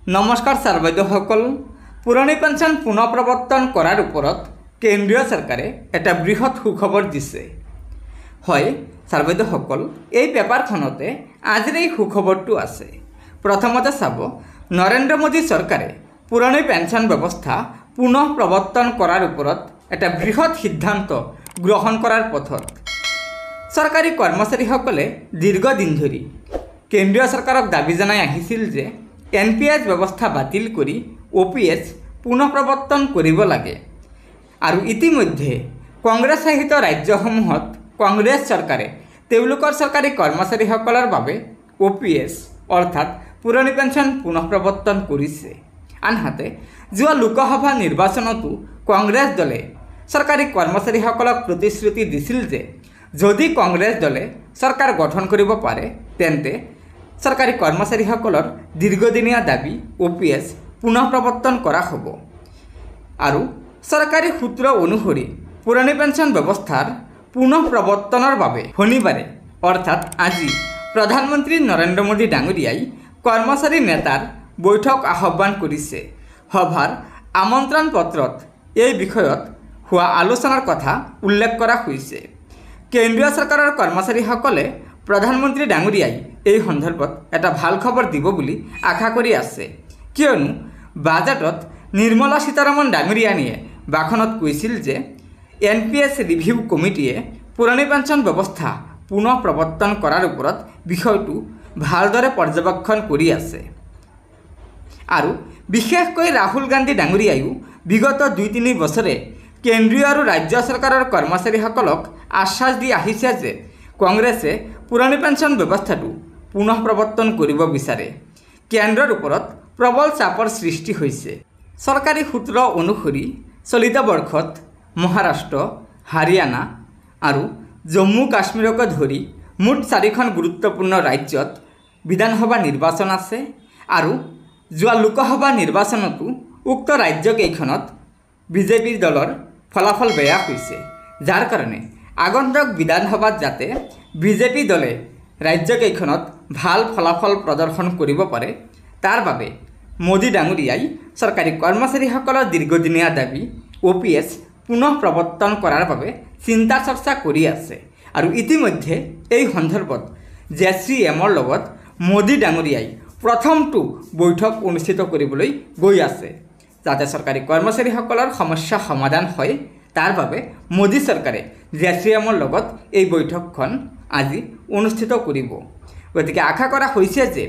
নমস্কাৰ ছাৰ বাইদেউসকল, পুৰণি পেঞ্চন পুনৰ প্ৰৱৰ্তন কৰাৰ ওপৰত কেন্দ্ৰীয় চৰকাৰে এটা বৃহৎ সুখবৰ দিছে। হয় ছাৰ বাইদেউসকল, এই পেপাৰখনতে আজিৰ এই সুখবৰটো আছে। প্ৰথমতে চাব, নৰেন্দ্ৰ মোদী চৰকাৰে পুৰণি পেঞ্চন ব্যৱস্থা পুনৰ প্ৰৱৰ্তন কৰাৰ ওপৰত এটা বৃহৎ সিদ্ধান্ত গ্ৰহণ কৰাৰ পথত। চৰকাৰী কৰ্মচাৰীসকলে দীৰ্ঘদিন ধৰি কেন্দ্ৰীয় চৰকাৰক দাবী জনাই আহিছিল যে NPS ব্যৱস্থা বাতিল কৰি OPS পুনৰ প্ৰৱৰ্তন কৰিব লাগে। আৰু ইতিমধ্যে কংগ্ৰেছ শাসিত ৰাজ্যসমূহত কংগ্ৰেছ চৰকাৰে তেওঁলোকৰ চৰকাৰী কৰ্মচাৰীসকলৰ বাবে OPS অৰ্থাৎ পুৰণি পেঞ্চন পুনৰ প্ৰৱৰ্তন কৰিছে। আনহাতে যোৱা লোকসভা নিৰ্বাচনতো কংগ্ৰেছ দলে চৰকাৰী কৰ্মচাৰীসকলক প্ৰতিশ্ৰুতি দিছিল যে যদি কংগ্ৰেছ দলে চৰকাৰ গঠন কৰিব পাৰে তেন্তে চৰকাৰী কৰ্মচাৰীসকলৰ দীৰ্ঘদিনীয়া দাবী OPS পুনৰ প্ৰৱৰ্তন কৰা হ'ব। আৰু চৰকাৰী সূত্ৰ অনুসৰি পুৰণি পেঞ্চন ব্যৱস্থাৰ পুনৰ প্ৰৱৰ্তনৰ বাবে শনিবাৰে অৰ্থাৎ আজি প্ৰধানমন্ত্ৰী নৰেন্দ্ৰ মোদী ডাঙৰীয়াই কৰ্মচাৰী নেতাৰ বৈঠক আহ্বান কৰিছে। সভাৰ আমন্ত্ৰণ পত্ৰত এই বিষয়ত হোৱা আলোচনাৰ কথা উল্লেখ কৰা হৈছে। কেন্দ্ৰীয় চৰকাৰৰ কৰ্মচাৰীসকলে প্ৰধানমন্ত্ৰী ডাঙৰীয়াই এই সন্দৰ্ভত এটা ভাল খবৰ দিব বুলি আশা কৰি আছে, কিয়নো বাজেটত নিৰ্মলা সীতাৰমণ ডাঙৰীয়ানীয়ে ভাষণত কৈছিল যে NPS ৰিভিউ কমিটিয়ে পুৰণি পেঞ্চন ব্যৱস্থা পুনৰ প্ৰৱৰ্তন কৰাৰ ওপৰত বিষয়টো ভালদৰে পৰ্যবেক্ষণ কৰি আছে। আৰু বিশেষকৈ ৰাহুল গান্ধী ডাঙৰীয়ায়ো বিগত 2-3 বছৰে কেন্দ্ৰীয় আৰু ৰাজ্য চৰকাৰৰ কৰ্মচাৰীসকলক আশ্বাস দি আহিছে যে কংগ্ৰেছে পুৰণি পেঞ্চন ব্যৱস্থাটো পুনৰ প্ৰৱৰ্তন কৰিব বিচাৰে। কেন্দ্ৰৰ ওপৰত প্ৰবল চাপৰ সৃষ্টি হৈছে। চৰকাৰী সূত্ৰ অনুসৰি চলিত বৰ্ষত মহাৰাষ্ট্ৰ, হাৰিয়ানা আৰু জম্মু কাশ্মীৰকে ধৰি মুঠ 4খন গুৰুত্বপূৰ্ণ ৰাজ্যত বিধানসভা নিৰ্বাচন আছে। আৰু যোৱা লোকসভা নিৰ্বাচনতো উক্ত ৰাজ্যকেইখনত BJP দলৰ ফলাফল বেয়া হৈছে, যাৰ কাৰণে আগন্তুক বিধানসভাত যাতে BJP দলে ৰাজ্যকেইখনত ভাল ফলাফল প্ৰদৰ্শন কৰিব পাৰে তাৰ বাবে মোদী ডাঙৰীয়াই চৰকাৰী কৰ্মচাৰীসকলৰ দীৰ্ঘদিনীয়া দাবী OPS পুনৰ প্ৰৱৰ্তন কৰাৰ বাবে চিন্তা চৰ্চা কৰি আছে। আৰু ইতিমধ্যে এই সন্দৰ্ভত JCMৰ লগত মোদী ডাঙৰীয়াই প্ৰথমটো বৈঠক অনুষ্ঠিত কৰিবলৈ গৈ আছে, যাতে চৰকাৰী কৰ্মচাৰীসকলৰ সমস্যা সমাধান হয়। তাৰ বাবে মোদী চৰকাৰে JCMৰ লগত এই বৈঠকখন আজি অনুষ্ঠিত কৰিব। গতিকে আশা কৰা হৈছে যে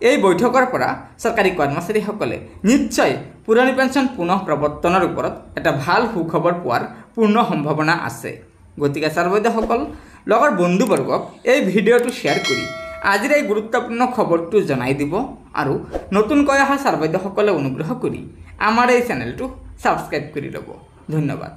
এই বৈঠকৰ পৰা চৰকাৰী কৰ্মচাৰীসকলে নিশ্চয় পুৰণি পেঞ্চন পুনৰ প্ৰৱৰ্তনৰ ওপৰত এটা ভাল সুখবৰ পোৱাৰ পূৰ্ণ সম্ভাৱনা আছে। গতিকে ছাৰ বাইদেউসকল, লগৰ বন্ধুবৰ্গক এই ভিডিঅ'টো শ্বেয়াৰ কৰি আজিৰ এই গুৰুত্বপূৰ্ণ খবৰটো জনাই দিব। আৰু নতুনকৈ অহা ছাৰ বাইদেউসকলে অনুগ্ৰহ কৰি আমাৰ এই চেনেলটো ছাবস্ক্ৰাইব কৰি ল'ব। ধন্যবাদ।